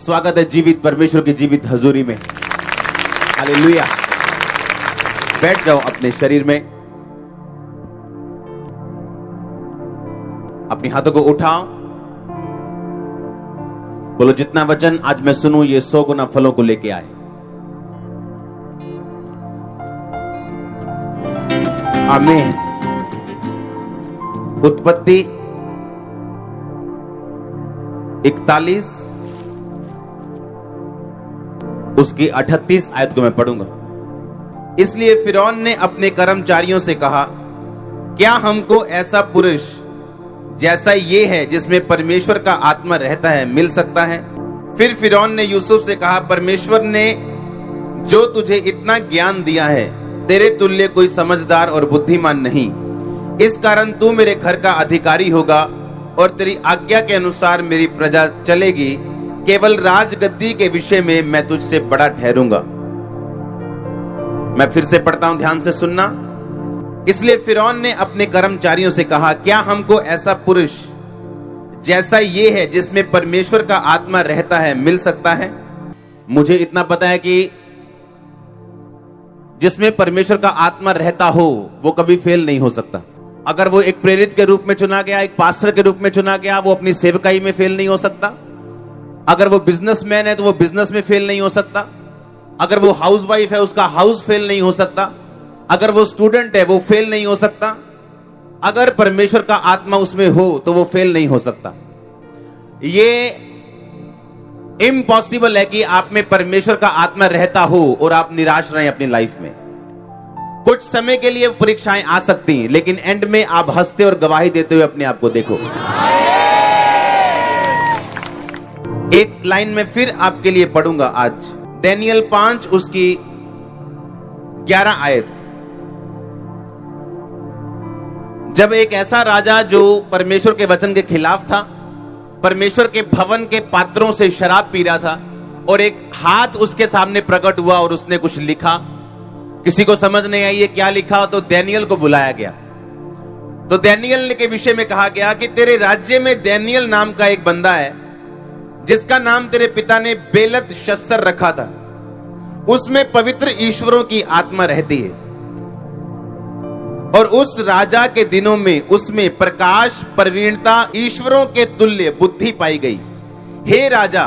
स्वागत है जीवित परमेश्वर की जीवित हजूरी में। हालेलुया। बैठ जाओ अपने शरीर में, अपने हाथों को उठाओ, बोलो जितना वचन आज मैं सुनूं ये 100 गुना फलों को लेके आए। आमीन। उत्पत्ति 41 उसकी 38 आयत को मैं पढ़ूंगा। इसलिए फिरौन ने अपने कर्मचारियों से कहा, क्या हमको ऐसा पुरुष जैसा ये है जिसमें परमेश्वर का आत्मा रहता है मिल सकता है? फिर फिरौन ने यूसुफ से कहा, परमेश्वर ने जो तुझे इतना ज्ञान दिया है, तेरे तुल्य कोई समझदार और बुद्धिमान नहीं। इस कारण तू मेरे घर का अधिकारी होगा और तेरी आज्ञा के अनुसार मेरी प्रजा चलेगी। केवल राजगद्दी के विषय में मैं तुझसे बड़ा ठहरूंगा। मैं फिर से पढ़ता हूं, ध्यान से सुनना। इसलिए फिरौन ने अपने कर्मचारियों से कहा, क्या हमको ऐसा पुरुष जैसा ये है जिसमें परमेश्वर का आत्मा रहता है मिल सकता है? मुझे इतना पता है कि जिसमें परमेश्वर का आत्मा रहता हो वो कभी फेल नहीं हो सकता। अगर वो एक प्रेरित के रूप में चुना गया, एक पास्टर के रूप में चुना गया, वो अपनी सेवकाई में फेल नहीं हो सकता। अगर वो बिजनेसमैन है तो वो बिजनेस में फेल नहीं हो सकता। अगर वो हाउसवाइफ है उसका हाउस फेल नहीं हो सकता। अगर वो स्टूडेंट है वो फेल नहीं हो सकता। अगर परमेश्वर का आत्मा उसमें हो तो वो फेल नहीं हो सकता। ये इम्पॉसिबल है कि आप में परमेश्वर का आत्मा रहता हो और आप निराश रहें अपनी लाइफ में। कुछ समय के लिए परीक्षाएं आ सकती हैं, लेकिन एंड में आप हंसते और गवाही देते हुए अपने आप को देखो। एक लाइन में फिर आपके लिए पढ़ूंगा आज, दानियल 5 उसकी 11 आयत। जब एक ऐसा राजा जो परमेश्वर के वचन के खिलाफ था, परमेश्वर के भवन के पात्रों से शराब पी रहा था, और एक हाथ उसके सामने प्रकट हुआ और उसने कुछ लिखा। किसी को समझ नहीं आई ये क्या लिखा, तो दानियल को बुलाया गया। तो दानियल के विषय में कहा गया कि तेरे राज्य में दानियल नाम का एक बंदा है जिसका नाम तेरे पिता ने बेलत शस्त्र रखा था। उसमें पवित्र ईश्वरों की आत्मा रहती है और उस राजा के दिनों में उसमें प्रकाश, प्रवीणता, ईश्वरों के तुल्य बुद्धि पाई गई। हे राजा,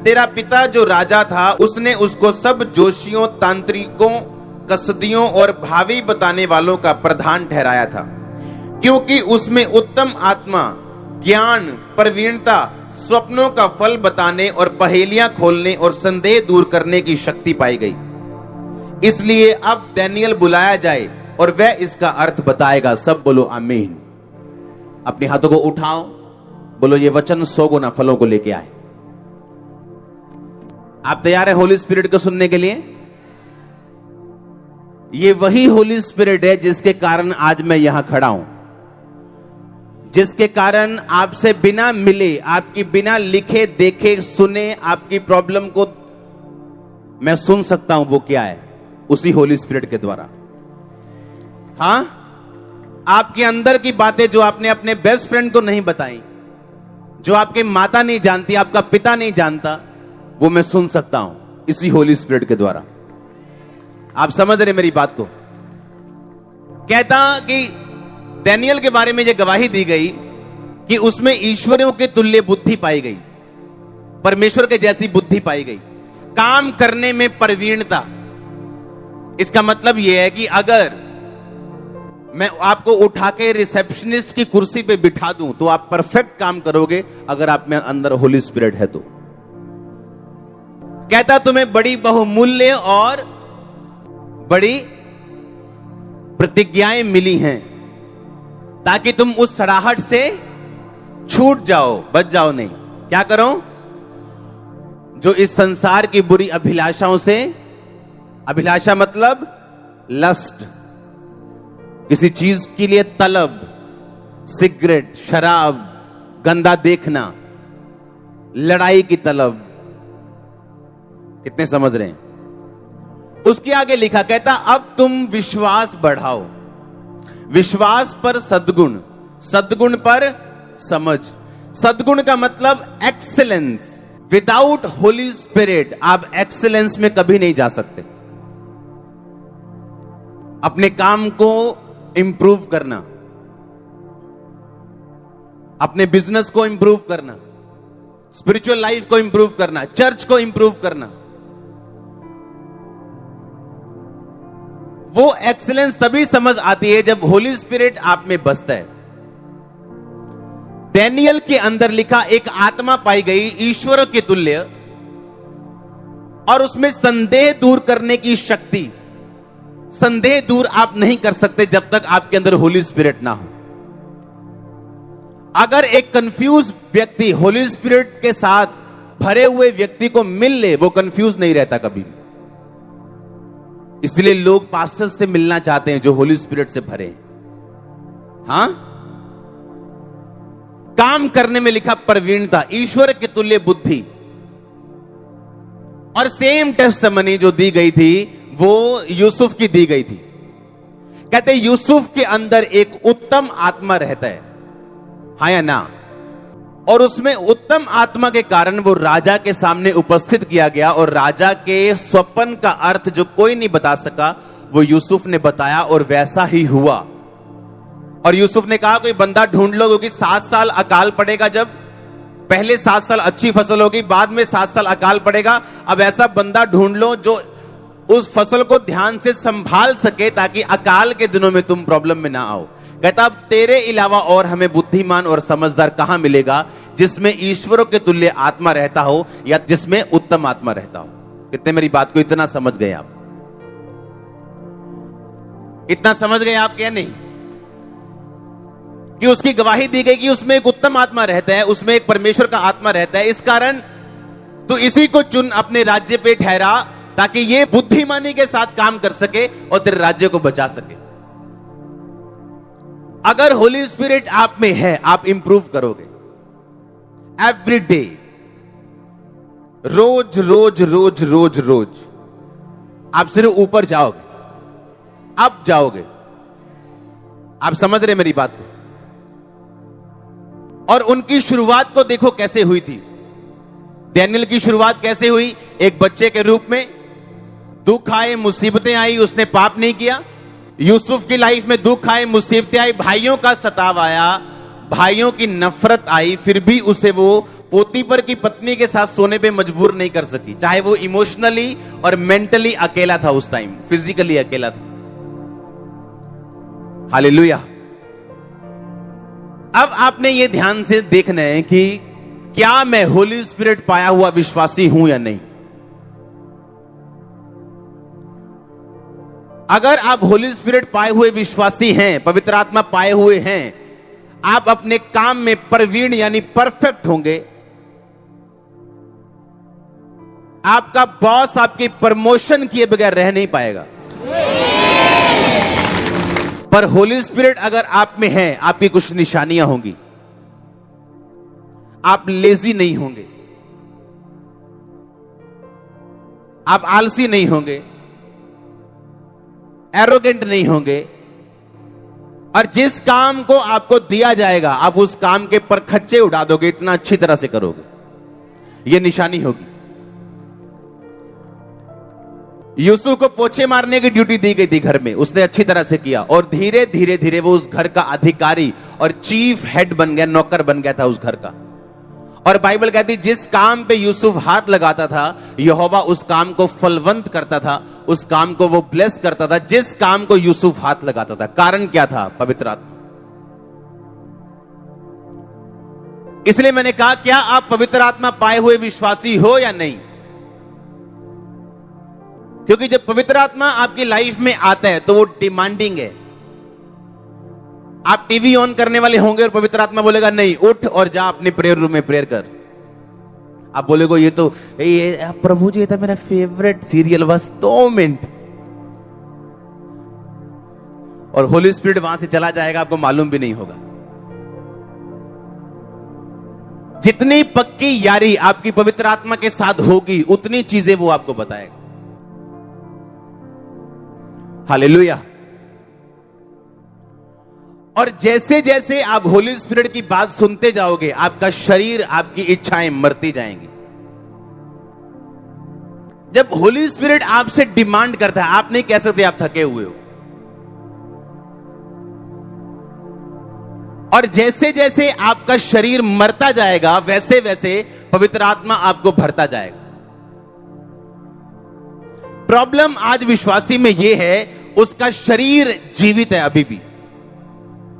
तेरा पिता जो राजा था उसने उसको सब जोशियों, तांत्रिकों, कसदियों और भावी बताने वालों का प्रधान ठहराया था, क्योंकि उसमें उत्तम आत्मा, ज्ञान, प्रवीणता, स्वप्नों का फल बताने और पहेलियां खोलने और संदेह दूर करने की शक्ति पाई गई। इसलिए अब दानियल बुलाया जाए और वह इसका अर्थ बताएगा। सब बोलो आमीन। अपने हाथों को उठाओ, बोलो ये वचन 100 गुना फलों को लेके आए। आप तैयार है होली स्पिरिट को सुनने के लिए? ये वही होली स्पिरिट है जिसके कारण आज मैं यहां खड़ा हूं, जिसके कारण आपसे बिना मिले, आपकी बिना लिखे देखे सुने आपकी प्रॉब्लम को मैं सुन सकता हूं। वो क्या है? उसी होली स्पिरिट के द्वारा। हां, आपके अंदर की बातें जो आपने अपने बेस्ट फ्रेंड को नहीं बताई, जो आपके माता नहीं जानती, आपका पिता नहीं जानता, वो मैं सुन सकता हूं इसी होली स्पिरिट के द्वारा। आप समझ रहे मेरी बात को? कहता कि दानियल के बारे में यह गवाही दी गई कि उसमें ईश्वरों के तुल्य बुद्धि पाई गई, परमेश्वर के जैसी बुद्धि पाई गई, काम करने में प्रवीणता। इसका मतलब यह है कि अगर मैं आपको उठा के रिसेप्शनिस्ट की कुर्सी पे बिठा दूं तो आप परफेक्ट काम करोगे, अगर आप में अंदर होली स्पिरिट है तो। कहता तुम्हें बड़ी बहुमूल्य और बड़ी प्रतिज्ञाएं मिली हैं ताकि तुम उस सड़ाहट से छूट जाओ, बच जाओ नहीं। क्या करो? जो इस संसार की बुरी अभिलाषाओं से, अभिलाषा मतलब लस्ट, किसी चीज के लिए तलब, सिगरेट, शराब, गंदा देखना, लड़ाई की तलब। कितने समझ रहे हैं? उसके आगे लिखा, कहता अब तुम विश्वास बढ़ाओ, विश्वास पर सद्गुण, सद्गुण पर समझ। सद्गुण का मतलब एक्सीलेंस, विदाउट होली स्पिरिट आप एक्सीलेंस में कभी नहीं जा सकते। अपने काम को इंप्रूव करना, अपने बिजनेस को इंप्रूव करना, स्पिरिचुअल लाइफ को इंप्रूव करना, चर्च को इंप्रूव करना, वो एक्सीलेंस तभी समझ आती है जब होली स्पिरिट आप में बसता है। डैनियल के अंदर लिखा एक आत्मा पाई गई ईश्वर के तुल्य, और उसमें संदेह दूर करने की शक्ति। संदेह दूर आप नहीं कर सकते जब तक आपके अंदर होली स्पिरिट ना हो। अगर एक कंफ्यूज व्यक्ति होली स्पिरिट के साथ भरे हुए व्यक्ति को मिल ले, वो कंफ्यूज नहीं रहता कभी। इसलिए लोग पास्टर से मिलना चाहते हैं जो होली स्पिरिट से भरे हैं। हां, काम करने में लिखा प्रवीणता, ईश्वर के तुल्य बुद्धि। और सेम टेस्टिमनी जो दी गई थी वो यूसुफ की दी गई थी। कहते यूसुफ के अंदर एक उत्तम आत्मा रहता है, हाँ या ना? और उसमें उत्तम आत्मा के कारण वो राजा के सामने उपस्थित किया गया, और राजा के स्वप्न का अर्थ जो कोई नहीं बता सका वो यूसुफ ने बताया, और वैसा ही हुआ। और यूसुफ ने कहा कोई बंदा ढूंढ लो, क्योंकि 7 साल अकाल पड़ेगा। जब पहले 7 साल अच्छी फसल होगी, बाद में 7 साल अकाल पड़ेगा। अब ऐसा बंदा ढूंढ लो जो उस फसल को ध्यान से संभाल सके, ताकि अकाल के दिनों में तुम प्रॉब्लम में ना आओ। कहता अब तेरे अलावा और हमें बुद्धिमान और समझदार कहां मिलेगा, जिसमें ईश्वरों के तुल्य आत्मा रहता हो, या जिसमें उत्तम आत्मा रहता हो। कितने मेरी बात को इतना समझ गए आप? इतना समझ गए आप क्या? नहीं कि उसकी गवाही दी गई कि उसमें एक उत्तम आत्मा रहता है, उसमें एक परमेश्वर का आत्मा रहता है। इस कारण तो इसी को चुन, अपने राज्य पे ठहरा, ताकि ये बुद्धिमानी के साथ काम कर सके और तेरे राज्य को बचा सके। अगर होली स्पिरिट आप में है, आप इंप्रूव करोगे एवरी डे, रोज रोज रोज रोज रोज। आप सिर्फ ऊपर जाओगे, अब जाओगे। आप समझ रहे मेरी बात को? और उनकी शुरुआत को देखो कैसे हुई थी। डैनियल की शुरुआत कैसे हुई? एक बच्चे के रूप में, दुख आए, मुसीबतें आई, उसने पाप नहीं किया। यूसुफ की लाइफ में दुख आए, मुसीबतें आई, भाइयों का सताव आया, भाइयों की नफरत आई, फिर भी उसे वो पोतीपर की पत्नी के साथ सोने पे मजबूर नहीं कर सकी, चाहे वो इमोशनली और मेंटली अकेला था उस टाइम, फिजिकली अकेला था। हालेलुया। अब आपने ये ध्यान से देखना है कि क्या मैं होली स्पिरिट पाया हुआ विश्वासी हूं या नहीं। अगर आप होली स्पिरिट पाए हुए विश्वासी हैं, पवित्र आत्मा पाए हुए हैं, आप अपने काम में प्रवीण यानी परफेक्ट होंगे। आपका बॉस आपकी प्रमोशन किए बगैर रह नहीं पाएगा। पर होली स्पिरिट अगर आप में है, आपकी कुछ निशानियां होंगी। आप लेजी नहीं होंगे, आप आलसी नहीं होंगे, एरोगेंट नहीं होंगे, और जिस काम को आपको दिया जाएगा आप उस काम के परखच्चे उड़ा दोगे, इतना अच्छी तरह से करोगे। यह निशानी होगी। यूसुफ को पोछे मारने की ड्यूटी दी गई थी घर में, उसने अच्छी तरह से किया, और धीरे धीरे धीरे वो उस घर का अधिकारी और चीफ हेड बन गया, नौकर बन गया था उस घर का। और बाइबल कहती जिस काम पे यूसुफ हाथ लगाता था, यहोवा उस काम को फलवंत करता था, उस काम को वो ब्लेस करता था, जिस काम को यूसुफ हाथ लगाता था। कारण क्या था? पवित्र आत्मा। इसलिए मैंने कहा क्या आप पवित्र आत्मा पाए हुए विश्वासी हो या नहीं? क्योंकि जब पवित्र आत्मा आपकी लाइफ में आता है तो वो डिमांडिंग है। आप टीवी ऑन करने वाले होंगे और पवित्र आत्मा बोलेगा नहीं, उठ और जा अपने प्रेयर रूम में प्रेयर कर। आप बोलेगो ये तो ये प्रभु जी, ये था मेरा फेवरेट सीरियल, बस 2 मिनट, और होली स्पिरिट वहां से चला जाएगा, आपको मालूम भी नहीं होगा। जितनी पक्की यारी आपकी पवित्र आत्मा के साथ होगी, उतनी चीजें वो आपको बताएगा। हालेलुया। और जैसे जैसे आप होली स्पिरिट की बात सुनते जाओगे, आपका शरीर, आपकी इच्छाएं मरती जाएंगी। जब होली स्पिरिट आपसे डिमांड करता है, आप नहीं कह सकते आप थके हुए हो। और जैसे जैसे आपका शरीर मरता जाएगा, वैसे वैसे पवित्र आत्मा आपको भरता जाएगा। प्रॉब्लम आज विश्वासी में यह है, उसका शरीर जीवित है अभी भी,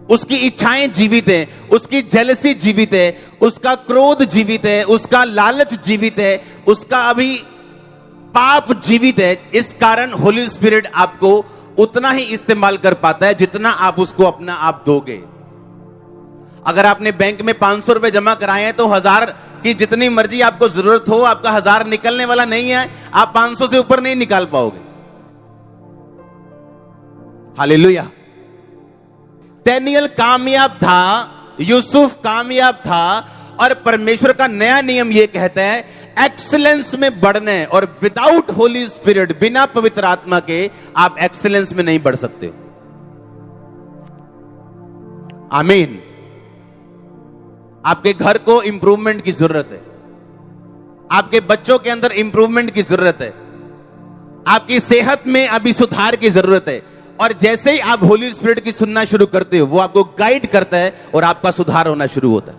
उसकी इच्छाएं जीवित है, उसकी जेलसी जीवित है, उसका क्रोध जीवित है, उसका लालच जीवित है, उसका अभी पाप जीवित है। इस कारण होली स्पिरिट आपको उतना ही इस्तेमाल कर पाता है जितना आप उसको अपना आप दोगे। अगर आपने बैंक में 500 रुपए जमा कराए हैं तो 1000 की जितनी मर्जी आपको जरूरत हो, आपका 1000 निकलने वाला नहीं है, आप 500 से ऊपर नहीं निकाल पाओगे। हालेलुया। दानियेल कामयाब था, यूसुफ कामयाब था, और परमेश्वर का नया नियम यह कहता है एक्सीलेंस में बढ़ने, और विदाउट होली स्पिरिट, बिना पवित्र आत्मा के आप एक्सीलेंस में नहीं बढ़ सकते हो। आमीन। आपके घर को इंप्रूवमेंट की जरूरत है, आपके बच्चों के अंदर इंप्रूवमेंट की जरूरत है, आपकी सेहत में अभी सुधार की जरूरत है। और जैसे ही आप होली स्पिरिट की सुनना शुरू करते हो, वो आपको गाइड करता है और आपका सुधार होना शुरू होता है।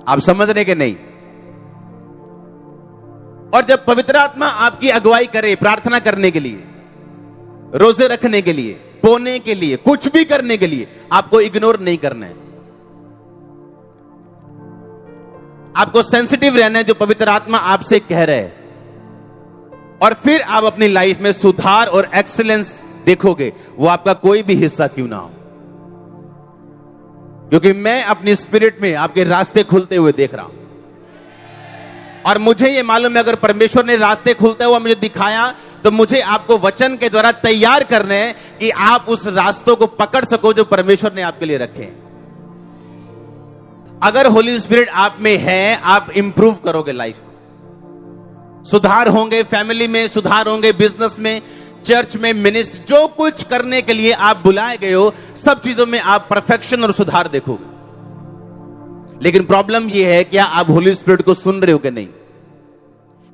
आप समझ रहे कि नहीं? और जब पवित्र आत्मा आपकी अगुवाई करे प्रार्थना करने के लिए, रोजे रखने के लिए, बोने के लिए, कुछ भी करने के लिए, आपको इग्नोर नहीं करना है। आपको सेंसिटिव रहना है जो पवित्र आत्मा आपसे कह रहा है, और फिर आप अपनी लाइफ में सुधार और एक्सीलेंस देखोगे, वो आपका कोई भी हिस्सा क्यों ना हो। क्योंकि मैं अपनी स्पिरिट में आपके रास्ते खुलते हुए देख रहा हूं, और मुझे यह मालूम है अगर परमेश्वर ने रास्ते खुलते हुए मुझे दिखाया, तो मुझे आपको वचन के द्वारा तैयार करने हैं कि आप उस रास्तों को पकड़ सको जो परमेश्वर ने आपके लिए रखे हैं। अगर होली स्पिरिट आप में है, आप इंप्रूव करोगे, लाइफ में सुधार होंगे, फैमिली में सुधार होंगे, बिजनेस में, चर्च में, मिनिस्ट्री, जो कुछ करने के लिए आप बुलाए गए हो, सब चीजों में आप परफेक्शन और सुधार देखोगे। लेकिन प्रॉब्लम यह है, क्या आप होली स्पिरिट को सुन रहे हो कि नहीं?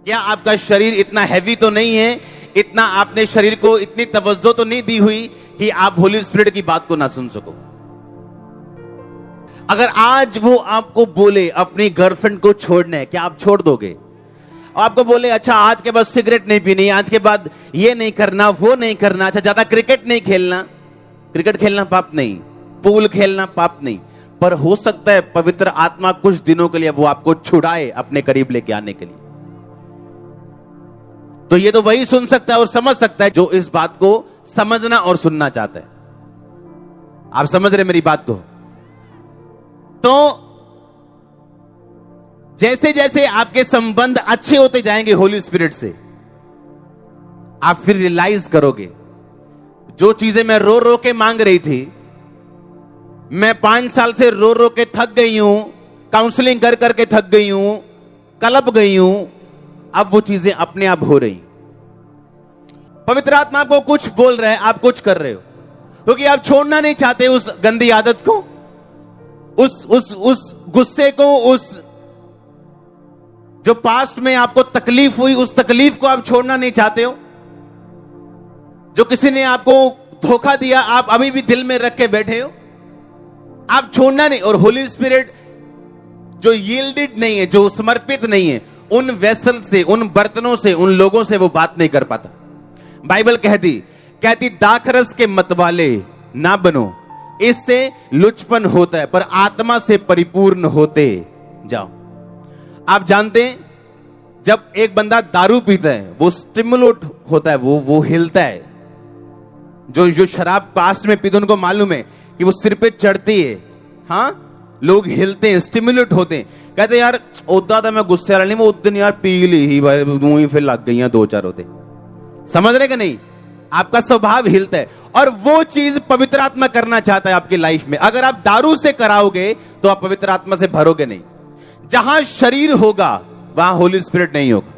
क्या आपका शरीर इतना हैवी तो नहीं है, इतना आपने शरीर को इतनी तवज्जो तो नहीं दी हुई कि आप होली स्पिरिट की बात को ना सुन सको? अगर आज वो आपको बोले अपनी गर्लफ्रेंड को छोड़ना है, क्या आप छोड़ दोगे? आपको बोले अच्छा आज के बाद सिगरेट नहीं पीनी, आज के बाद ये नहीं करना, वो नहीं करना, अच्छा ज्यादा क्रिकेट नहीं खेलना। क्रिकेट खेलना पाप नहीं, पूल खेलना पाप नहीं, पर हो सकता है पवित्र आत्मा कुछ दिनों के लिए वो आपको छुड़ाए अपने करीब लेके आने के लिए। तो ये तो वही सुन सकता है और समझ सकता है जो इस बात को समझना और सुनना चाहता है। आप समझ रहे मेरी बात को? तो जैसे जैसे आपके संबंध अच्छे होते जाएंगे होली स्पिरिट से, आप फिर रियलाइज करोगे जो चीजें मैं रो रो के मांग रही थी, मैं 5 साल से रो रो के थक गई हूं, काउंसलिंग कर करके थक गई हूं, कलप गई हूं, अब वो चीजें अपने आप हो रही। पवित्र आत्मा आपको कुछ बोल रहा है, आप कुछ कर रहे हो, क्योंकि आप छोड़ना नहीं चाहते उस गंदी आदत को, उस गुस्से को, उस जो पास्ट में आपको तकलीफ हुई, उस तकलीफ को आप छोड़ना नहीं चाहते हो। जो किसी ने आपको धोखा दिया, आप अभी भी दिल में रख के बैठे हो, आप छोड़ना नहीं। और होली स्पिरिट जो यील्डेड नहीं है, जो समर्पित नहीं है, उन वेसल से, उन बर्तनों से, उन लोगों से वो बात नहीं कर पाता। बाइबल कहती दाखरस के मतवाले ना बनो, इससे लुचपन होता है, पर आत्मा से परिपूर्ण होते जाओ। आप जानते हैं जब एक बंदा दारू पीता है, वो स्टिमुलेट होता है, वो हिलता है। जो शराब पास्ट में पीते उनको मालूम है कि वो सिर पे चढ़ती है, हाँ, लोग हिलते हैं, स्टिमुलेट होते हैं। कहते यार उदा था मैं गुस्से वाला नहीं, वो उस दिन यार पी ली ही भाई, मुंह फिर लग गई 2-4 होते। समझ रहे कि नहीं? आपका स्वभाव हिलता है, और वो चीज पवित्र आत्मा करना चाहता है आपकी लाइफ में। अगर आप दारू से कराओगे तो आप पवित्र आत्मा से भरोगे नहीं। जहां शरीर होगा वहां होली स्पिरिट नहीं होगा,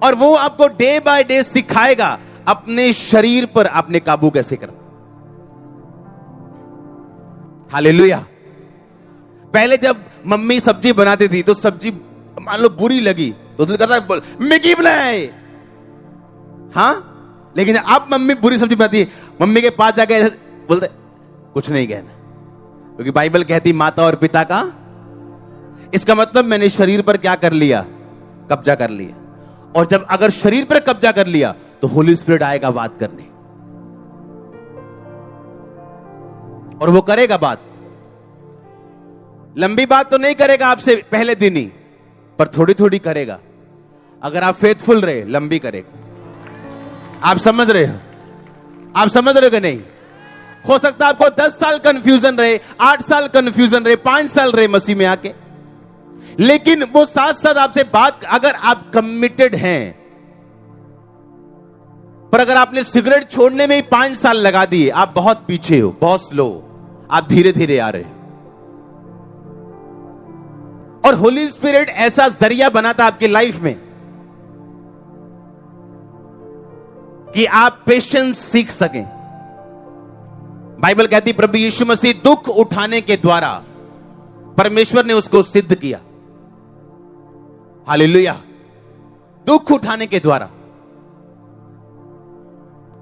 और वो आपको डे बाय डे सिखाएगा अपने शरीर पर आपने काबू कैसे करना। हालेलुया। पहले जब मम्मी सब्जी बनाती थी तो सब्जी मान लो बुरी लगी तो दिल करता है बोल मैगी बनाए, हाँ, लेकिन अब मम्मी बुरी सब्जी बनाती है, मम्मी के पास जाके बोलते कुछ नहीं कहना, क्योंकि बाइबल कहती माता और पिता का, इसका मतलब मैंने शरीर पर क्या कर लिया, कब्जा कर लिया। और जब अगर शरीर पर कब्जा कर लिया तो होली स्पिरिट आएगा बात करने, और वो करेगा बात। लंबी बात तो नहीं करेगा आपसे पहले दिन ही, पर थोड़ी थोड़ी करेगा। अगर आप फेथफुल रहे लंबी करेगा। आप समझ रहे हो, आप समझ रहे हो कि नहीं? हो सकता है आपको 10 साल कंफ्यूजन रहे, 8 साल कंफ्यूजन रहे, 5 साल रहे मसीह में आके, लेकिन वो साथ साथ आपसे बात, अगर आप कमिटेड हैं। पर अगर आपने सिगरेट छोड़ने में ही 5 साल लगा दिए, आप बहुत पीछे हो, बहुत स्लो, आप धीरे धीरे आ रहे हो। और होली स्पिरिट ऐसा जरिया बनाता आपकी लाइफ में कि आप पेशेंस सीख सकें। बाइबल कहती प्रभु यीशु मसीह दुख उठाने के द्वारा परमेश्वर ने उसको सिद्ध किया। हालेलुया। दुख उठाने के द्वारा।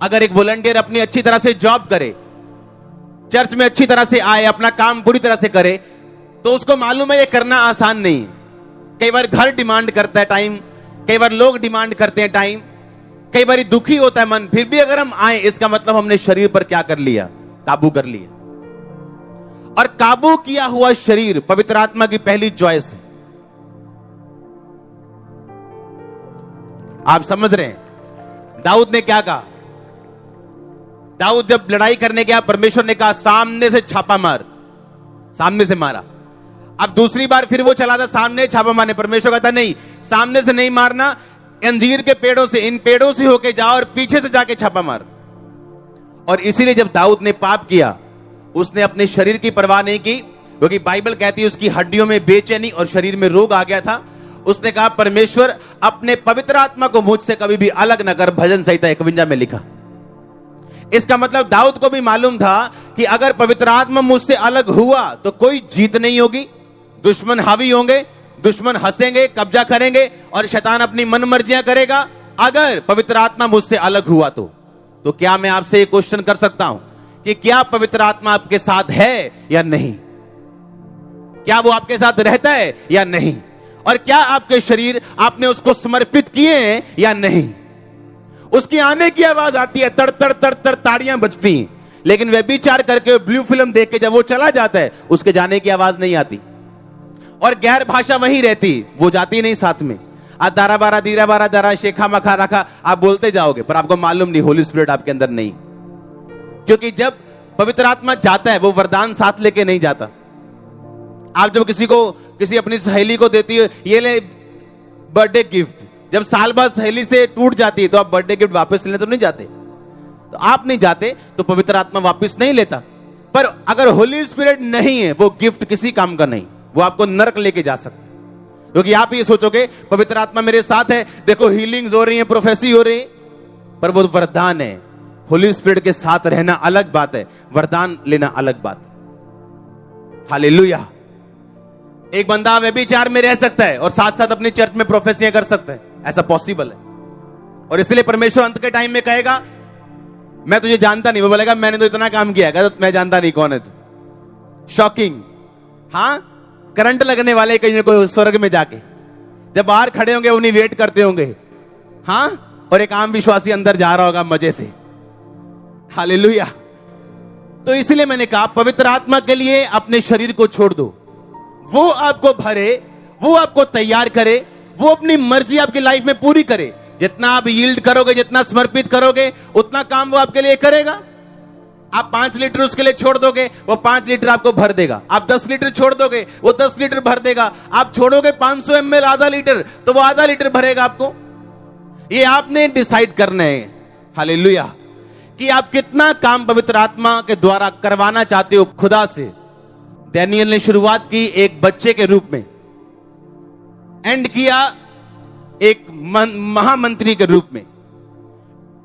अगर एक वॉलंटियर अपनी अच्छी तरह से जॉब करे, चर्च में अच्छी तरह से आए, अपना काम पूरी तरह से करे, तो उसको मालूम है ये करना आसान नहीं है। कई बार घर डिमांड करता है टाइम, कई बार लोग डिमांड करते हैं टाइम, कई बार दुखी होता है मन, फिर भी अगर हम आए, इसका मतलब हमने शरीर पर क्या कर लिया, काबू कर लिया। और काबू किया हुआ शरीर पवित्र आत्मा की पहली चॉइस है। आप समझ रहे हैं? दाऊद ने क्या कहा? दाऊद जब लड़ाई करने गया, परमेश्वर ने कहा सामने से छापा मार, सामने से मारा। अब दूसरी बार फिर वो चला था सामने छापा मारने, परमेश्वर कहता नहीं, सामने से नहीं मारना, अंजीर के पेड़ों से, इन पेड़ों से होके जाओ और पीछे से जाके छापा मार। और इसीलिए जब दाऊद ने पाप किया, उसने अपने शरीर की परवाह नहीं की, क्योंकि बाइबल कहती है उसकी हड्डियों में बेचैनी और शरीर में रोग आ गया था। उसने कहा परमेश्वर अपने पवित्र आत्मा को मुझसे कभी भी अलग न कर, भजन संहिता 51 में लिखा। इसका मतलब दाऊद को भी मालूम था कि अगर पवित्र आत्मा मुझसे अलग हुआ तो कोई जीत नहीं होगी, दुश्मन हावी होंगे, दुश्मन हंसेंगे, कब्जा करेंगे और शैतान अपनी मन मर्जियां करेगा। अगर पवित्र आत्मा मुझसे अलग हुआ तो क्या मैं आपसे एक क्वेश्चन कर सकता हूं कि क्या पवित्र आत्मा आपके साथ है या नहीं? क्या वो आपके साथ रहता है या नहीं? और क्या आपके शरीर आपने उसको समर्पित किए हैं या नहीं? उसकी आने की आवाज आती है, तड़ तड़ तड़ तड़ ताड़ियां बजती हैं, लेकिन व्यभिचार करके ब्लू फिल्म देख के जब वो चला जाता है, उसके जाने की आवाज नहीं आती। और गैर भाषा वहीं रहती, वो जाती नहीं साथ में। आज दारा बारा दीरा बारा दारा शेखा मखा रखा आप बोलते जाओगे, पर आपको मालूम नहीं होली स्पिरिट आपके अंदर नहीं। क्योंकि जब पवित्र आत्मा जाता है, वो वरदान साथ लेके नहीं जाता। आप जब किसी अपनी सहेली को देती है, ये ले बर्थडे गिफ्ट, जब साल बाद सहेली से टूट जाती है तो आप बर्थडे गिफ्ट वापस लेने तो नहीं जाते। तो आप नहीं जाते तो पवित्र आत्मा वापस नहीं लेता। पर अगर होली स्पिरिट नहीं है, वो गिफ्ट किसी काम का नहीं, वो आपको नरक लेके जा सकता है। क्योंकि आप ये सोचोगे पवित्र आत्मा मेरे साथ है, देखो हीलिंग्स हो रही है, प्रोफेसी हो रही है, पर वो वरदान है। होली स्पिरिट के साथ रहना अलग बात है, वरदान लेना अलग बात है। हालेलुया। एक बंदा व्यभिचार में रह सकता है और साथ साथ अपनी चर्च में प्रोफेसियां कर सकता है, ऐसा पॉसिबल है। और इसलिए परमेश्वर अंत के टाइम में कहेगा मैं तुझे जानता नहीं। वो बोलेगा मैंने तो इतना काम किया है, तो मैं जानता नहीं कौन है तू। शॉकिंग। हाँ, करंट लगने वाले कहीं ना कोई स्वर्ग में जाके, जब बाहर खड़े होंगे उन्हीं वेट करते होंगे। हाँ, और एक आम विश्वासी अंदर जा रहा होगा मजे से। हालेलुया। तो इसलिए मैंने कहा पवित्र आत्मा के लिए अपने शरीर को छोड़ दो, वो आपको भरे, वो आपको तैयार करे, वो अपनी मर्जी आपकी लाइफ में पूरी करे। जितना आप यील्ड करोगे, जितना समर्पित करोगे, उतना काम वो आपके लिए करेगा। आप 5 लीटर उसके लिए छोड़ दोगे, वो 5 लीटर आपको भर देगा। आप 10 लीटर छोड़ दोगे, वो 10 लीटर भर देगा। आप छोड़ोगे 500 ml आधा लीटर, तो वो आधा लीटर भरेगा आपको। ये आपने डिसाइड करना है। हालेलुया। कि आप कितना काम पवित्र आत्मा के द्वारा करवाना चाहते हो खुदा से। डैनियल ने शुरुआत की एक बच्चे के रूप में, एंड किया एक महामंत्री के रूप में।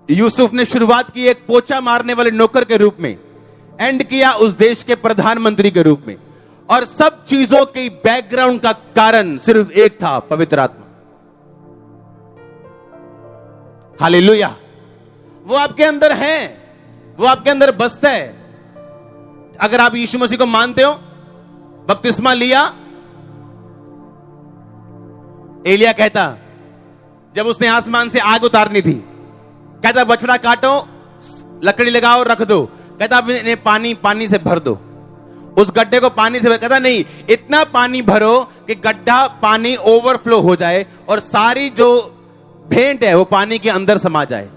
यूसुफ ने शुरुआत की एक पोछा मारने वाले नौकर के रूप में, एंड किया उस देश के प्रधानमंत्री के रूप में। और सब चीजों की बैकग्राउंड का कारण सिर्फ एक था, पवित्र आत्मा। हालेलुया। वो आपके अंदर है, वो आपके अंदर बसता है। अगर आप यीशु मसीह को मानते हो, बपतिस्मा लिया, एलिया कहता, जब उसने आसमान से आग उतारनी थी, कहता बछड़ा काटो, लकड़ी लगाओ, रख दो। कहता इन्हें पानी से भर दो, उस गड्ढे को पानी से भर। कहता नहीं, इतना पानी भरो कि गड्ढा पानी ओवरफ्लो हो जाए और सारी जो भेंट है वो पानी के अंदर समा जाए।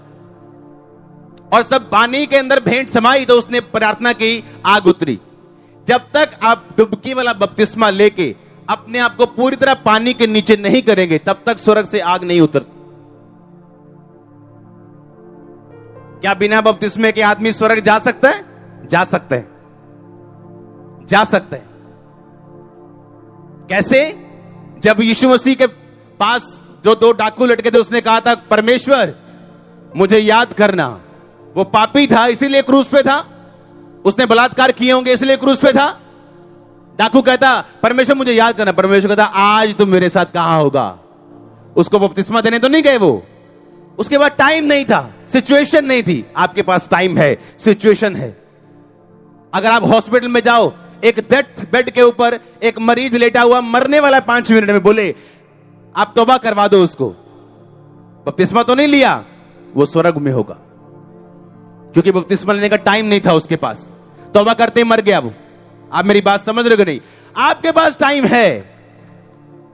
और सब पानी के अंदर भेंट समाई तो उसने प्रार्थना की, आग उतरी। जब तक आप डुबकी वाला बपतिस्मा लेके अपने आप को पूरी तरह पानी के नीचे नहीं करेंगे, तब तक स्वर्ग से आग नहीं उतरती। क्या बिना बपतिस्मे के आदमी स्वर्ग जा सकता है? जा सकता है, जा सकता है। कैसे? जब यीशु मसीह के पास जो दो डाकू लटके थे, उसने कहा था, परमेश्वर मुझे याद करना। वो पापी था इसीलिए क्रूस पे था, उसने बलात्कार किए होंगे इसलिए क्रूस पे था। डाकू कहता, परमेश्वर मुझे याद करना। परमेश्वर कहता, आज तुम मेरे साथ कहां होगा। उसको बपतिस्मा देने तो नहीं गए वो, उसके बाद टाइम नहीं था, सिचुएशन नहीं थी। आपके पास टाइम है, सिचुएशन है। अगर आप हॉस्पिटल में जाओ, एक डेथ बेड के ऊपर एक मरीज लेटा हुआ मरने वाला 5 मिनट में, बोले आप तौबा करवा दो उसको, बपतिस्मा तो नहीं लिया, वो स्वर्ग में होगा, क्योंकि बपतिस्मा लेने का टाइम नहीं था उसके पास। तौबा करते ही मर गया वो। आप मेरी बात समझ रहे हो नहीं? आपके पास टाइम है,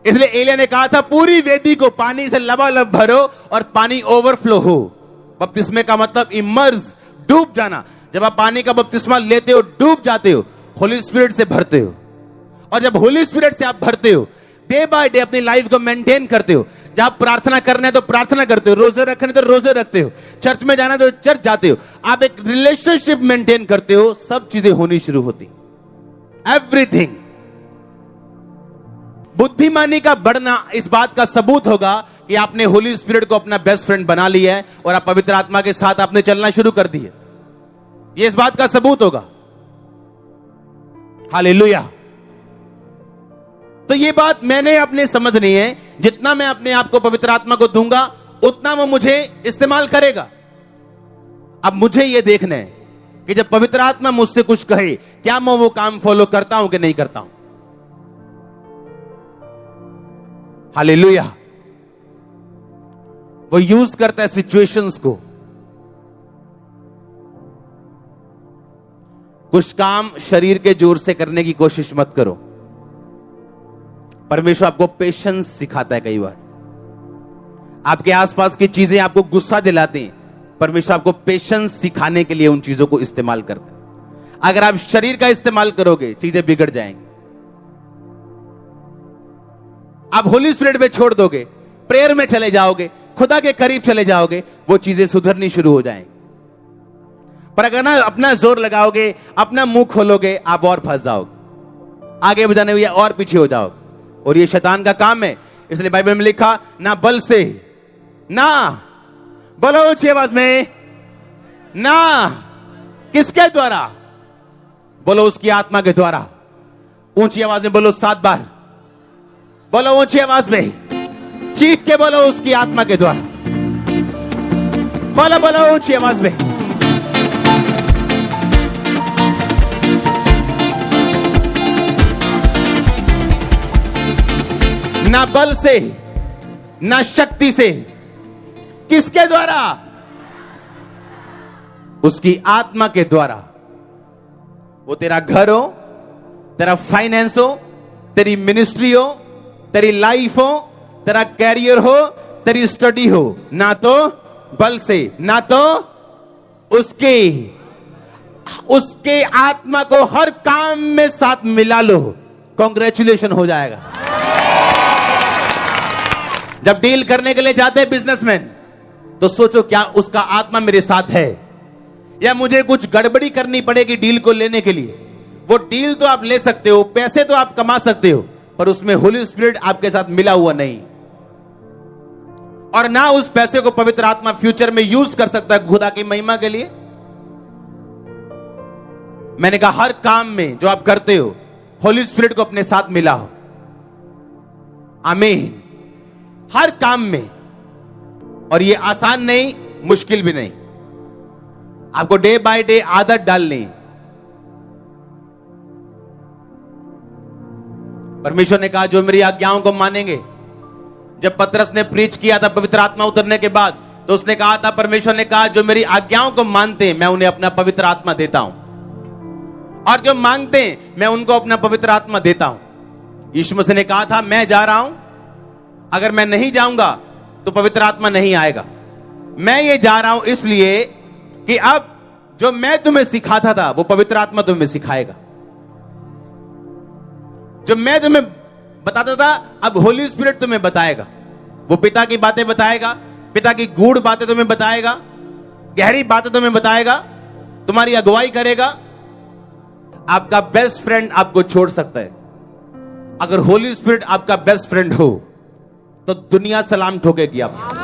इसलिए एलिया ने कहा था, पूरी वेदी को पानी से लबालब भरो और पानी ओवरफ्लो हो। बपतिस्मे का मतलब इमर्स, डूब जाना। जब आप पानी का बपतिस्मा लेते हो, डूब जाते हो, होली स्पिरिट से भरते हो। और जब होली स्पिरिट से आप भरते हो, डे बाय डे अपनी लाइफ को मेंटेन करते हो। जब प्रार्थना करना है तो प्रार्थना करते हो, रोजे रखने तो रोजे रखते हो, चर्च में जाना तो चर्च जाते हो। आप एक रिलेशनशिप मेंटेन करते हो, सब चीजें होनी शुरू होती, एवरीथिंग। बुद्धिमानी का बढ़ना इस बात का सबूत होगा कि आपने होली स्पिरिट को अपना बेस्ट फ्रेंड बना लिया है और आप पवित्र आत्मा के साथ आपने चलना शुरू कर दिया। ये इस बात का सबूत होगा। हालेलुया। तो ये बात मैंने अपने समझनी है, जितना मैं अपने आप को पवित्र आत्मा को दूंगा, उतना वो मुझे इस्तेमाल करेगा। अब मुझे ये देखना है कि जब पवित्र आत्मा मुझसे कुछ कहे, क्या मैं वो काम फॉलो करता हूं कि नहीं करता हूं। हालेलुया। वो यूज करता है सिचुएशंस को। कुछ काम शरीर के जोर से करने की कोशिश मत करो। परमेश्वर आपको पेशेंस सिखाता है। कई बार आपके आसपास की चीजें आपको गुस्सा दिलाती हैं, परमेश्वर आपको पेशेंस सिखाने के लिए उन चीजों को इस्तेमाल करता है। अगर आप शरीर का इस्तेमाल करोगे, चीजें बिगड़ जाएंगी। आप होली स्पिरिट पे छोड़ दोगे, प्रेयर में चले जाओगे, खुदा के करीब चले जाओगे, वो चीजें सुधरनी शुरू हो जाएंगी। पर अगर ना अपना जोर लगाओगे, अपना मुंह खोलोगे, आप और फंस जाओगे, आगे बढ़ाने हुए और पीछे हो जाओगे। और ये शैतान का काम है। इसलिए बाइबल में लिखा, ना बल से, ना, बोलो ऊंची आवाज में, ना किसके द्वारा, बोलो उसकी आत्मा के द्वारा। ऊंची आवाज में बोलो 7 बार, बोलो ऊंची आवाज में, चीख के बोलो उसकी आत्मा के द्वारा। बोलो बोलो ऊंची आवाज में। ना बल से, ना शक्ति से, किसके द्वारा, उसकी आत्मा के द्वारा। वो तेरा घर हो, तेरा फाइनेंस हो, तेरी मिनिस्ट्री हो, तेरी लाइफ हो, तेरा कैरियर हो, तेरी स्टडी हो, ना तो बल से, ना तो उसके आत्मा को हर काम में साथ मिला लो, कांग्रेचुलेशन हो जाएगा। जब डील करने के लिए जाते हैं बिजनेसमैन, तो सोचो क्या उसका आत्मा मेरे साथ है, या मुझे कुछ गड़बड़ी करनी पड़ेगी डील को लेने के लिए। वो डील तो आप ले सकते हो, पैसे तो आप कमा सकते हो, पर उसमें होली स्पिरिट आपके साथ मिला हुआ नहीं, और ना उस पैसे को पवित्र आत्मा फ्यूचर में यूज कर सकता है खुदा की महिमा के लिए। मैंने कहा हर काम में जो आप करते हो, होली स्पिरिट को अपने साथ मिला हो। आमीन। हर काम में, और ये आसान नहीं, मुश्किल भी नहीं, आपको डे बाय डे आदत डालनी। परमेश्वर ने कहा जो मेरी आज्ञाओं को मानेंगे। जब पतरस ने प्रीच किया था पवित्र आत्मा उतरने के बाद, तो उसने कहा था, परमेश्वर ने कहा जो मेरी आज्ञाओं को मानते हैं मैं उन्हें अपना पवित्र आत्मा देता हूं, और जो मांगते हैं मैं उनको अपना पवित्र आत्मा देता हूं। यीशु मसीह ने कहा था मैं जा रहा हूं, अगर मैं नहीं जाऊंगा तो पवित्र आत्मा नहीं आएगा। मैं ये जा रहा हूं इसलिए कि अब जो मैं तुम्हें सिखाता था वो पवित्र आत्मा तुम्हें सिखाएगा। जो मैं तुम्हें बताता था अब होली स्पिरिट तुम्हें बताएगा। वो पिता की बातें बताएगा, पिता की गूढ़ बातें तुम्हें बताएगा, गहरी बातें तुम्हें बताएगा, तुम्हारी अगुवाई करेगा। आपका बेस्ट फ्रेंड आपको छोड़ सकता है, अगर होली स्पिरिट आपका बेस्ट फ्रेंड हो तो दुनिया सलाम ठोकेगी आपको।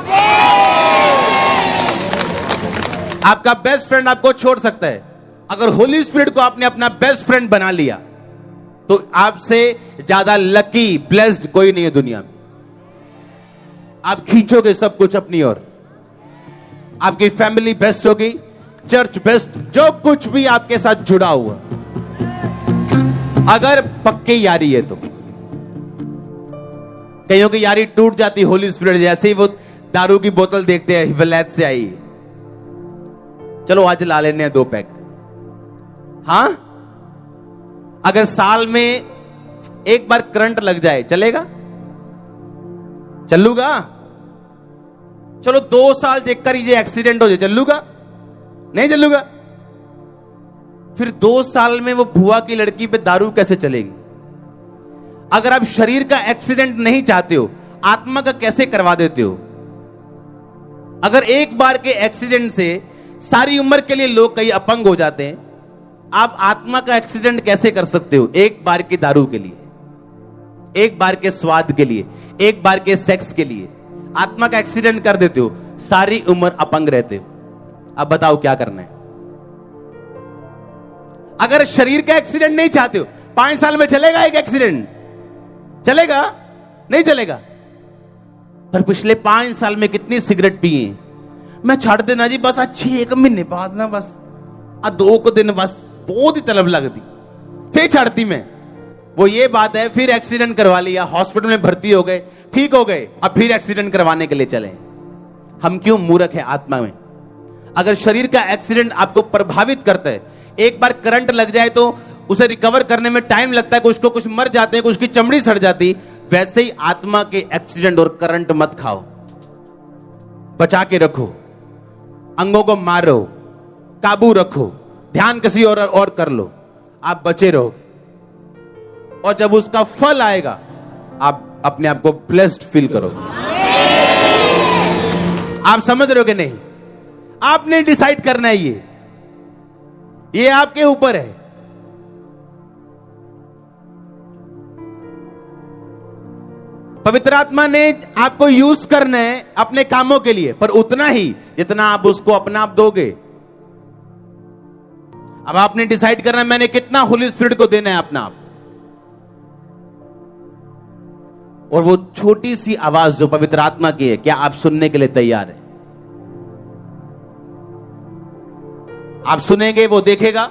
आपका बेस्ट फ्रेंड आपको छोड़ सकता है, अगर होली स्पिरिट को आपने अपना बेस्ट फ्रेंड बना लिया तो आपसे ज्यादा लकी, ब्लेस्ड कोई नहीं है दुनिया में। आप खींचोगे सब कुछ अपनी ओर। आपकी फैमिली बेस्ट होगी, चर्च बेस्ट, जो कुछ भी आपके साथ जुड़ा हुआ, अगर पक्की यारी है तो। कईयों की यारी टूट जाती होली स्पिरिट जैसे ही वो दारू की बोतल देखते हैं विलायत से आई, चलो आज ला लेने हैं 2 पैक। हां, अगर साल में एक बार करंट लग जाए चलेगा? चलूगा? चलो 2 साल देखकर ये एक्सीडेंट हो जाए, चलूगा? नहीं चलूगा? फिर 2 साल में वो बुआ की लड़की पे दारू कैसे चलेगी? अगर आप शरीर का एक्सीडेंट नहीं चाहते हो, आत्मा का कैसे करवा देते हो? अगर एक बार के एक्सीडेंट से सारी उम्र के लिए लोग कई अपंग हो जाते हैं, आप आत्मा का एक्सीडेंट कैसे कर सकते हो? एक बार की दारू के लिए, एक बार के स्वाद के लिए, एक बार के सेक्स के लिए आत्मा का एक्सीडेंट कर देते हो, सारी उम्र अपंग रहते हो। अब बताओ क्या करना है? अगर शरीर का एक्सीडेंट नहीं चाहते हो, 5 साल में चलेगा एक एक्सीडेंट? चलेगा? नहीं चलेगा। पर पिछले 5 साल में कितनी सिगरेट पिए? मैं छाड़ देना जी बस, अच्छी 1 महीने बाद ना बस, 2 को दिन बस, बहुत ही तलब लगती, फिर छाड़ती मैं। वो ये बात है, फिर एक्सीडेंट करवा लिया, हॉस्पिटल में भर्ती हो गए, ठीक हो गए, अब फिर एक्सीडेंट करवाने के लिए चले। हम क्यों मूर्ख हैं आत्मा में? अगर शरीर का एक्सीडेंट आपको प्रभावित करता है, एक बार करंट लग जाए तो उसे रिकवर करने में टाइम लगता है, कुछ मर जाते हैं, कुछ की चमड़ी सड़ जाती, वैसे ही आत्मा के एक्सीडेंट और करंट मत खाओ, बचा के रखो, अंगों को मारो, काबू रखो, ध्यान किसी और कर लो, आप बचे रहो। और जब उसका फल आएगा आप अपने आप को ब्लेस्ड फील करोगे। आप समझ रहे हो कि नहीं? आपने डिसाइड करना है, ये आपके ऊपर है। पवित्र आत्मा ने आपको यूज करना है अपने कामों के लिए, पर उतना ही जितना आप उसको अपना आप दोगे। अब आपने डिसाइड करना है मैंने कितना होली स्पिरिट को देना है अपना आप। और वो छोटी सी आवाज जो पवित्र आत्मा की है, क्या आप सुनने के लिए तैयार हैं? आप सुनेंगे, वो देखेगा,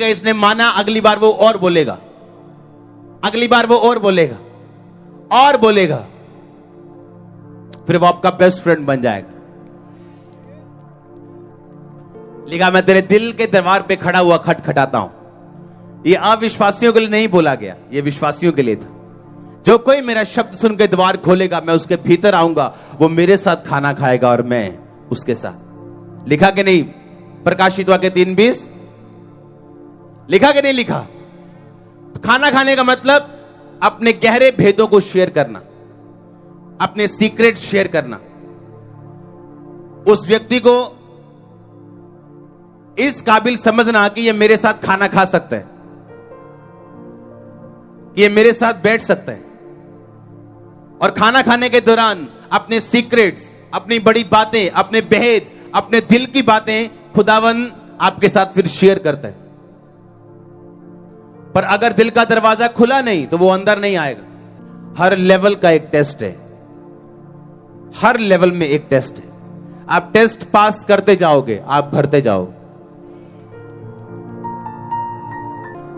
इसने माना, अगली बार वो और बोलेगा, अगली बार वो और बोलेगा, और बोलेगा, फिर वो आपका बेस्ट फ्रेंड बन जाएगा। लिखा मैं तेरे दिल के दरबार पे खड़ा हुआ खटखटाता हूं। ये अविश्वासियों के लिए नहीं बोला गया, ये विश्वासियों के लिए था। जो कोई मेरा शब्द सुन के द्वार खोलेगा, मैं उसके भीतर आऊंगा, वो मेरे साथ खाना खाएगा और मैं उसके साथ। लिखा कि नहीं? प्रकाशित वाक्य 3:20 लिखा कि नहीं लिखा? खाना खाने का मतलब अपने गहरे भेदों को शेयर करना, अपने सीक्रेट शेयर करना, उस व्यक्ति को इस काबिल समझना कि ये मेरे साथ खाना खा सकता है, कि ये मेरे साथ बैठ सकता है, और खाना खाने के दौरान अपने सीक्रेट्स, अपनी बड़ी बातें, अपने भेद, अपने दिल की बातें खुदावन आपके साथ फिर शेयर करता है। पर अगर दिल का दरवाजा खुला नहीं तो वो अंदर नहीं आएगा। हर लेवल का एक टेस्ट है, हर लेवल में एक टेस्ट है। आप टेस्ट पास करते जाओगे, आप भरते जाओगे।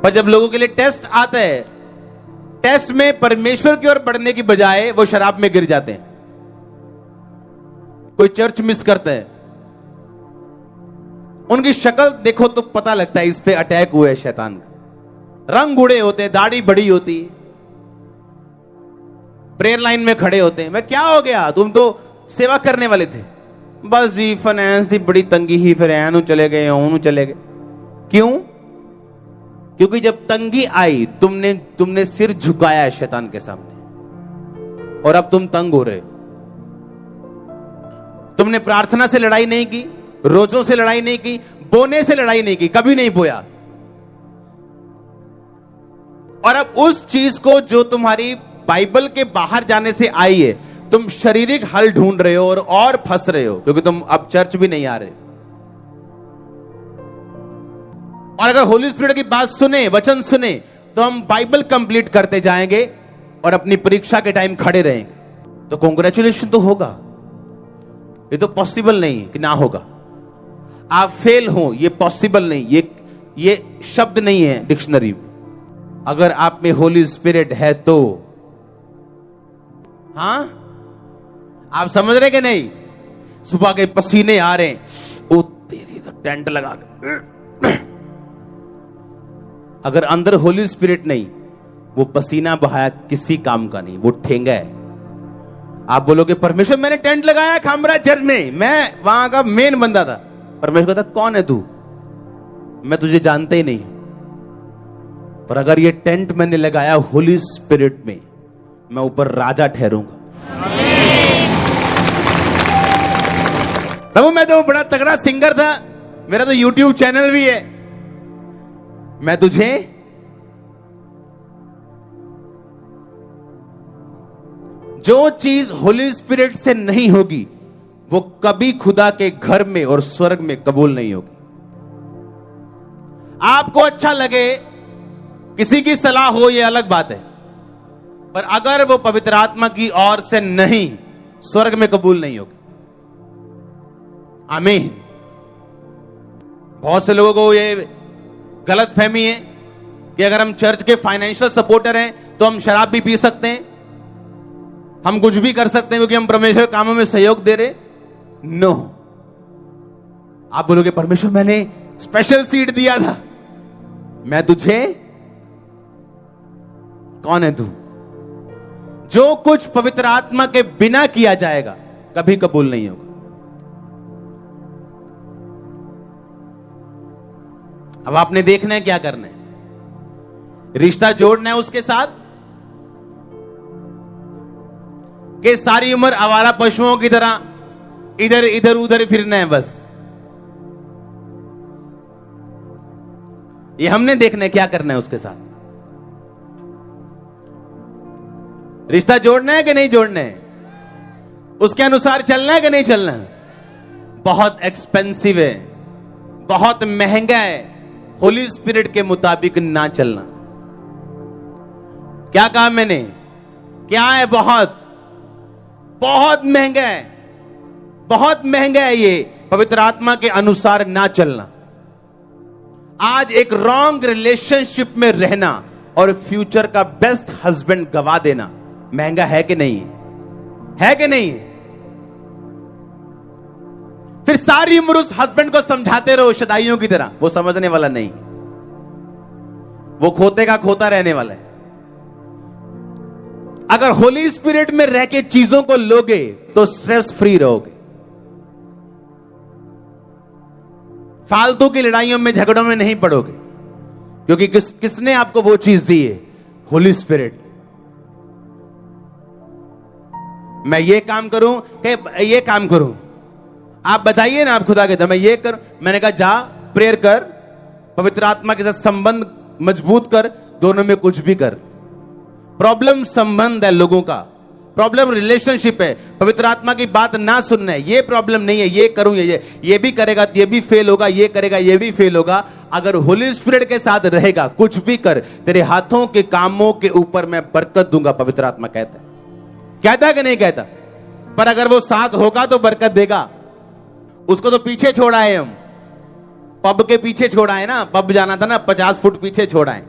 पर जब लोगों के लिए टेस्ट आता है, टेस्ट में परमेश्वर की ओर बढ़ने की बजाय वो शराब में गिर जाते हैं। कोई चर्च मिस करते हैं, उनकी शक्ल देखो तो पता लगता है इस पे अटैक हुआ है शैतान का। रंग उड़े होते हैं, दाढ़ी बड़ी होती है, प्रेयर लाइन में खड़े होते हैं। मैं क्या हो गया, तुम तो सेवा करने वाले थे। बस जी फाइनेंस की बड़ी तंगी ही, फिर एनू चले गए, ओनू चले गए। क्यों? क्योंकि जब तंगी आई तुमने सिर झुकाया है शैतान के सामने, और अब तुम तंग हो रहे हो। तुमने प्रार्थना से लड़ाई नहीं की, रोजों से लड़ाई नहीं की, बोने से लड़ाई नहीं की, कभी नहीं बोया। और अब उस चीज को जो तुम्हारी बाइबल के बाहर जाने से आई है, तुम शारीरिक हल ढूंढ रहे हो और फंस रहे हो, क्योंकि तुम अब चर्च भी नहीं आ रहे। और अगर होली स्पिरिट की बात सुने, वचन सुने, तो हम बाइबल कंप्लीट करते जाएंगे और अपनी परीक्षा के टाइम खड़े रहेंगे। तो कॉन्ग्रेचुलेशन तो होगा, ये तो पॉसिबल नहीं कि ना होगा। आप फेल हो, ये पॉसिबल नहीं, ये शब्द नहीं है डिक्शनरी में। अगर आप में होली स्पिरिट है तो, हां, आप समझ रहे कि नहीं? सुबह के पसीने आ रहे हैं, ओ तेरी तो टेंट लगा के। अगर अंदर होली स्पिरिट नहीं, वो पसीना बहाया किसी काम का नहीं, वो ठेंगा है। आप बोलोगे परमेश्वर मैंने टेंट लगाया खामरा चर्च में, मैं वहां का मेन बंदा था। परमेश्वर कहता कौन है तू? मैं तुझे जानते ही नहीं। पर अगर ये टेंट मैंने लगाया होली स्पिरिट में, मैं ऊपर राजा ठहरूंगा। प्रभु मैं तो बड़ा तगड़ा सिंगर था, मेरा तो YouTube चैनल भी है, मैं तुझे जो चीज होली स्पिरिट से नहीं होगी वो कभी खुदा के घर में और स्वर्ग में कबूल नहीं होगी। आपको अच्छा लगे, किसी की सलाह हो, यह अलग बात है, पर अगर वो पवित्र आत्मा की ओर से नहीं, स्वर्ग में कबूल नहीं होगी। आमीन। बहुत से लोगों को ये गलत फहमी है कि अगर हम चर्च के फाइनेंशियल सपोर्टर हैं तो हम शराब भी पी सकते हैं, हम कुछ भी कर सकते हैं क्योंकि हम परमेश्वर के कामों में सहयोग दे रहे। नो। आप बोलोगे परमेश्वर मैंने स्पेशल सीट दिया था, मैं तुझे, कौन है तू? जो कुछ पवित्र आत्मा के बिना किया जाएगा कभी कबूल नहीं होगा। अब आपने देखना है क्या करना है, रिश्ता जोड़ना है उसके साथ कि सारी उम्र आवारा पशुओं की तरह इधर इधर उधर फिरना है बस। ये हमने देखना है क्या करना है उसके साथ। रिश्ता जोड़ना है कि नहीं जोड़ना है, उसके अनुसार चलना है कि नहीं चलना है। बहुत एक्सपेंसिव है, बहुत महंगा है होली स्पिरिट के मुताबिक ना चलना। क्या कहा मैंने? क्या है? बहुत बहुत महंगा है, बहुत महंगा है ये पवित्र आत्मा के अनुसार ना चलना। आज एक रॉन्ग रिलेशनशिप में रहना और फ्यूचर का बेस्ट हस्बैंड गवा देना महंगा है कि नहीं है कि नहीं है? फिर सारी उम्र उस हस्बैंड को समझाते रहो शदाइयों की तरह, वो समझने वाला नहीं, वो खोते का खोता रहने वाला है। अगर होली स्पिरिट में रह के चीजों को लोगे तो स्ट्रेस फ्री रहोगे, फालतू की लड़ाइयों में झगड़ों में नहीं पड़ोगे, क्योंकि किसने आपको वो चीज दी है? होली स्पिरिट। मैं ये काम करूं कि ये काम करूं, आप बताइए ना, आप खुदा कहते मैं ये कर, मैंने कहा जा प्रेयर कर, पवित्र आत्मा के साथ संबंध मजबूत कर, दोनों में कुछ भी कर। प्रॉब्लम संबंध है लोगों का, प्रॉब्लम रिलेशनशिप है, पवित्र आत्मा की बात ना सुनना है। ये प्रॉब्लम नहीं है, ये करूं ये भी करेगा ये भी फेल होगा, ये करेगा ये भी फेल होगा। अगर होली स्पिरिट के साथ रहेगा, कुछ भी कर, तेरे हाथों के कामों के ऊपर मैं बरकत दूंगा, पवित्र आत्मा कहता है कि नहीं कहता? पर अगर वो साथ होगा तो बरकत देगा। उसको तो पीछे छोड़ा है, हम पब के पीछे छोड़ा है ना, पब जाना था ना, 50 फुट पीछे छोड़ा है।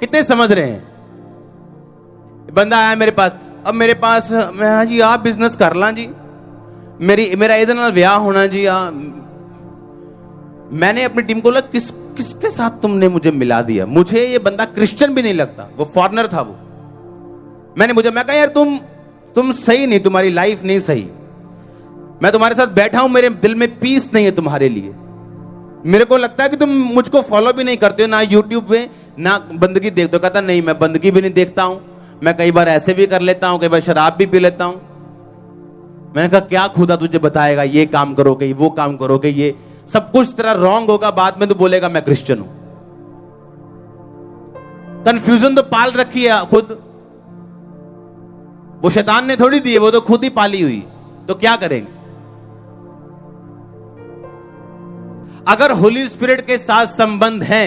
कितने समझ रहे हैं? बंदा आया मेरे पास, अब मेरे पास मैं, हाँ जी आप बिजनेस कर ला जी, मेरा इधर नाल ब्याह होना जी। मैंने अपनी टीम को लगा, किसके साथ तुमने मुझे मिला दिया? मुझे ये बंदा क्रिश्चियन भी नहीं लगता, वो फॉरेनर था वो। मैं कहा यार तुम सही नहीं, तुम्हारी लाइफ नहीं सही। मैं तुम्हारे साथ बैठा हूं, मेरे दिल में पीस नहीं है तुम्हारे लिए। मेरे को लगता है कि तुम मुझको फॉलो भी नहीं करते हो ना यूट्यूब पे, ना बंदगी देखते हो। कहता नहीं, मैं बंदगी भी नहीं देखता हूं, मैं कई बार ऐसे भी कर लेता हूं, कई बार शराब भी पी लेता हूं। मैंने कहा क्या खुदा तुझे बताएगा ये काम करोगे, वो काम करोगे, ये सब कुछ तेरा रॉन्ग होगा, बाद में तो बोलेगा मैं क्रिश्चियन हूं। कंफ्यूजन तो पाल रखी है खुद, वो शैतान ने थोड़ी दी है, वो तो खुद ही पाली हुई। तो क्या करेंगे? अगर होली स्पिरिट के साथ संबंध है,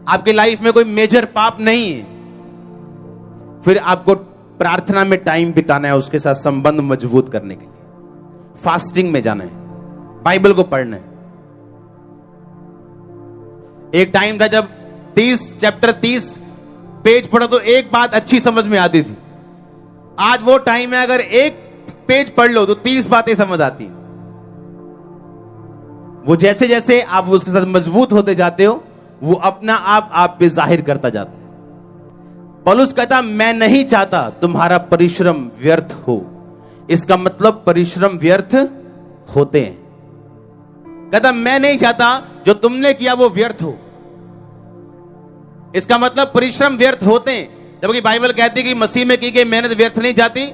आपकी लाइफ में कोई मेजर पाप नहीं है, फिर आपको प्रार्थना में टाइम बिताना है, उसके साथ संबंध मजबूत करने के लिए फास्टिंग में जाना है, बाइबल को पढ़ना है। एक टाइम था जब 30 पेज पढ़ो तो एक बात अच्छी समझ में आती थी। आज वो टाइम है, अगर एक पेज पढ़ लो तो 30 बातें समझ आती। वो जैसे जैसे आप उसके साथ मजबूत होते जाते हो, वो अपना आप पे जाहिर करता जाता है। पौलुस कहता मैं नहीं चाहता तुम्हारा परिश्रम व्यर्थ हो। इसका मतलब परिश्रम व्यर्थ होते हैं। कहता मैं नहीं चाहता जो तुमने किया वो व्यर्थ हो। इसका मतलब परिश्रम व्यर्थ होते हैं, जबकि बाइबल कहती है कि मसीह में की गई मेहनत व्यर्थ नहीं जाती।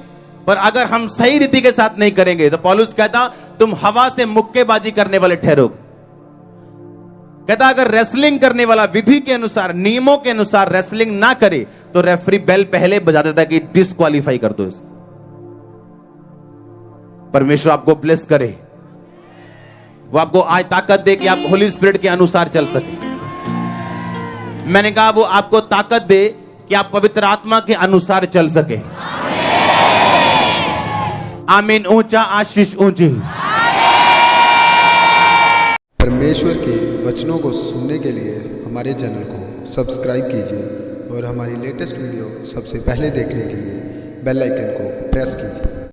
पर अगर हम सही रीति के साथ नहीं करेंगे तो पौलुस कहता तुम हवा से मुक्केबाजी करने वाले ठहरोगे। कहता अगर रेसलिंग करने वाला विधि के अनुसार, नियमों के अनुसार रेसलिंग ना करे तो रेफरी बेल पहले बजा देता कि डिस्क्वालीफाई कर दो इसको। परमेश्वर आपको ब्लेस करे, वो आपको आज ताकत दे कि आप होली स्पिरिट के अनुसार चल सके। मैंने कहा वो आपको ताकत दे कि आप पवित्र आत्मा के अनुसार चल सके। आमीन। ऊंचा आशीष ऊंची। परमेश्वर के वचनों को सुनने के लिए हमारे चैनल को सब्सक्राइब कीजिए और हमारी लेटेस्ट वीडियो सबसे पहले देखने के लिए बेल आइकन को प्रेस कीजिए।